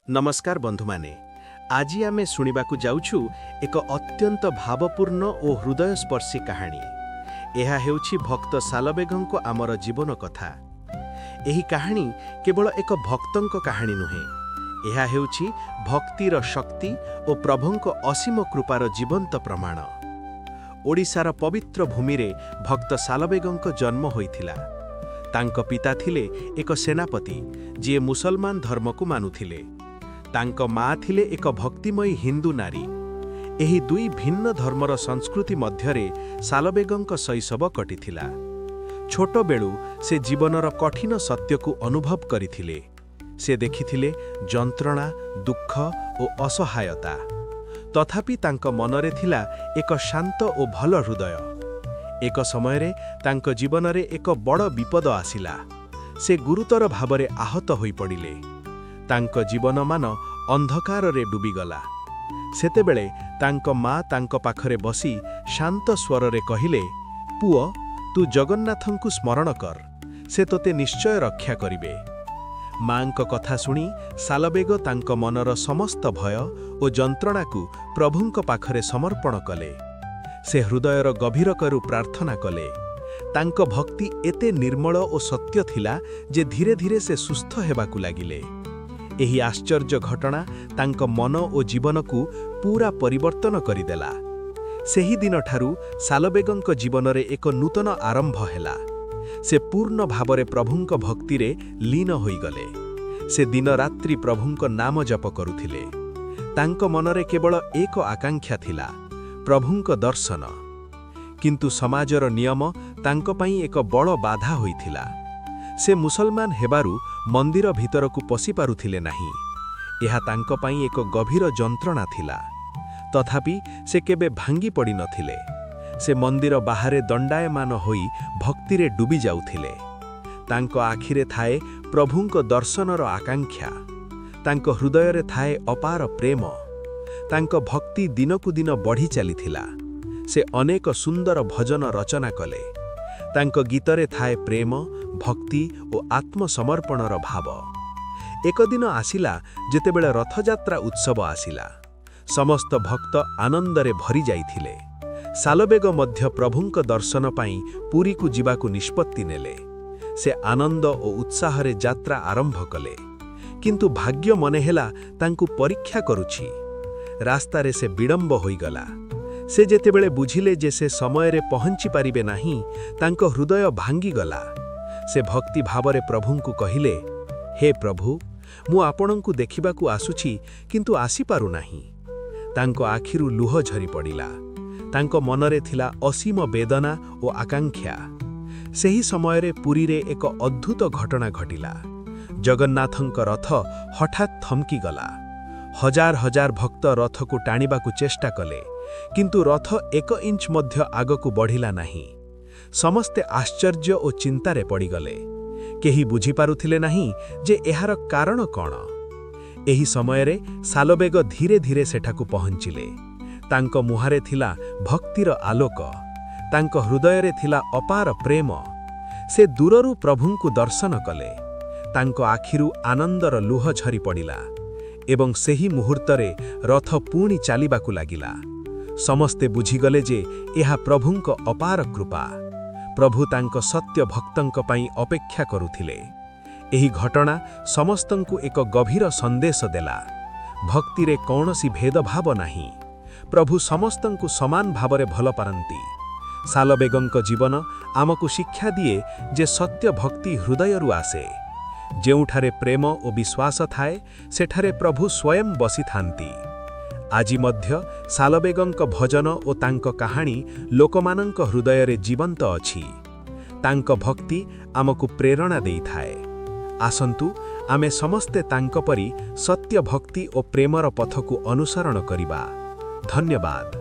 नमस्कार बंधु माने आज आमे शुणिबाकु जाउछु एक अत्यंत भावपूर्ण और हृदयस्पर्शी कहानी। एहा हेउछि भक्त सालबेगंको आमर जीवन कथा। एही कहानी केवल एक भक्तंको कहानी नुहे, एहा हेउछि भक्तिर शक्ति और प्रभुंको असीम कृपार जीवंत प्रमाण। ओडिशार पवित्र भूमि रे भक्त सालबेगंको जन्म होइथिला। तांको पिता थिले एक सेनापति जे मुसलमान धर्मको मानुथिले। तांको माँ थिले एक भक्तिमयी हिंदू नारी। एही दुई भिन्न धर्मर संस्कृति मध्यरे सालबेगंको शैशव कटिथिला। छोट बेलू से जीवनर कठिन सत्यको अनुभव करिथिले। से देखिथिले जंत्रणा, दुख और असहायता। तथापि तांको मनरे थिला एक शांत और भल हृदय। एक समयरे तांको जीवनरे एक बड़ विपद आसिला। से गुरुतर भावरे आहत होई पड़िले। तांको जीवनमान अंधकार रे डूबीगला। सेतेबेले तांको माँ तांको पाखरे बसी शांत स्वर रे कहिले, पुओ तू जगन्नाथंकु स्मरण कर, से तोते निश्चय रक्षा करिवे। माँको कथा सुनी सालबेग तांको मनर समस्त भय और जंत्रणाकु प्रभुंको पाखरे समर्पण कले। से हृदयर गभीरकरु प्रार्थना कले। तांको भक्ति एते निर्मल और सत्य थिला जे धीरे धीरे से सुस्थ हेबाकु लागिले। एही आश्चर्य घटना तांको मन और जीवन को पूरा परिवर्तन करिदेला। सेही दिन ठारू सालबेगंको जीवन रे एक नूतन आरंभ हेला। से पूर्ण भावरे प्रभुंको भक्ति रे लीन होई गले। से दिन रात्रि प्रभुंको नाम जप करुथिले। तांको मनरे केवल एक आकांक्षा थिला, प्रभुंको दर्शन। किंतु समाजर नियम तांको पई एक बड़ बाधा होइथिला। से मुसलमान हेबारु मंदिर भितरकु पसी पारुथिले नाही। एहा तांको पई एक गभीर जंत्रणा थिला। तथापि से केबे भांगी पड़ी नथिले। से मंदिर बाहरे दंडायमान होई भक्ति रे डूबी जाउथिले। तांको आखिरे थाए प्रभुंको दर्शनर आकांक्षा। तांको हृदय रे थाए अपार प्रेम। तांको भक्ति दिनकु दिन बढ़ी चलीथिला। से अनेक सुंदर भजन रचना कले। तांको गीतरे थाए प्रेम, भक्ति और आत्मसमर्पणर भाव। एक दिन आसिला जेतेबेले रथयात्रा उत्सव आसिला। समस्त भक्त आनंदरे भरी जाइथिले। सालबेग मध्य प्रभुंको दर्शन पाई पुरी को जिबाकु निष्पत्ति नेले। से आनंद और उत्साहरे यात्रा आरंभ कले। किंतु भाग्य मने हेला तांकु परीक्षा करुछि। रास्तारे से विडंब होई गला। से जेतेबेले बुझिले जे से समयरे पहुंची पारिबे नाही, तांको हृदय भांगी गला। से भक्ति भावरे प्रभुंकु कहिले, हे प्रभु, मु आपणंकु देखिबाकु आसुछि किंतु आसी पारु नाही। तांको आखिरु लुह झरी पड़िला। तांको मनरे थिला असीम वेदना और आकांक्षा। सेही समयरे पुरी रे एक अद्भुत घटना घटिला। जगन्नाथंको रथ हठात थमकी गला। हजार हजार भक्त रथ को टाणिबाकु चेष्टा कले, किंतु रथ 1 इंच मध्य आगकु बढ़िला नाही। समस्ते आश्चर्य और चिंतारे पड़ीगले। केही बुझी पारुथिले नाही जे एहार कारण कौन। एही समयरे सालबेग धीरे धीरे सेठाकु पहुंचिले। तांको मुहारे थिला भक्तिर आलोक। तांको हृदयरे थिला अपार प्रेम। से दूररु प्रभुंकु दर्शन कले। तांको आखिरु आनंदर लुह झरी पड़िला। एवं सेही मुहूर्तरे रथ पुणी चालिबाकु लागिला। समस्ते बुझीगले जे एहा प्रभुंको अपार कृपा। प्रभु तांको सत्य भक्तंको पई अपेक्षा करुथिले। एही घटना समस्तंकु एक गभीर संदेश देला। भक्ति रे कौनसी भेदभाव नाही। प्रभु समस्तंकु समान भावरे भल पारंती। सालबेगंको जीवन आमकु शिक्षा दिए जे सत्य भक्ति हृदयरु आसे। जेउठारे प्रेम और विश्वास थाए सेठारे प्रभु स्वयं बसी थांती। आजि मध्य सालबेगंको भजन और तांको कहानी लोकमानंको हृदय रे जीवंत अछि। तांको भक्ति आमकु प्रेरणा देई थाए। आसंतु आमे समस्ते तांको परी सत्य भक्ति और प्रेमर पथकु अनुसरण करिबा। धन्यवाद।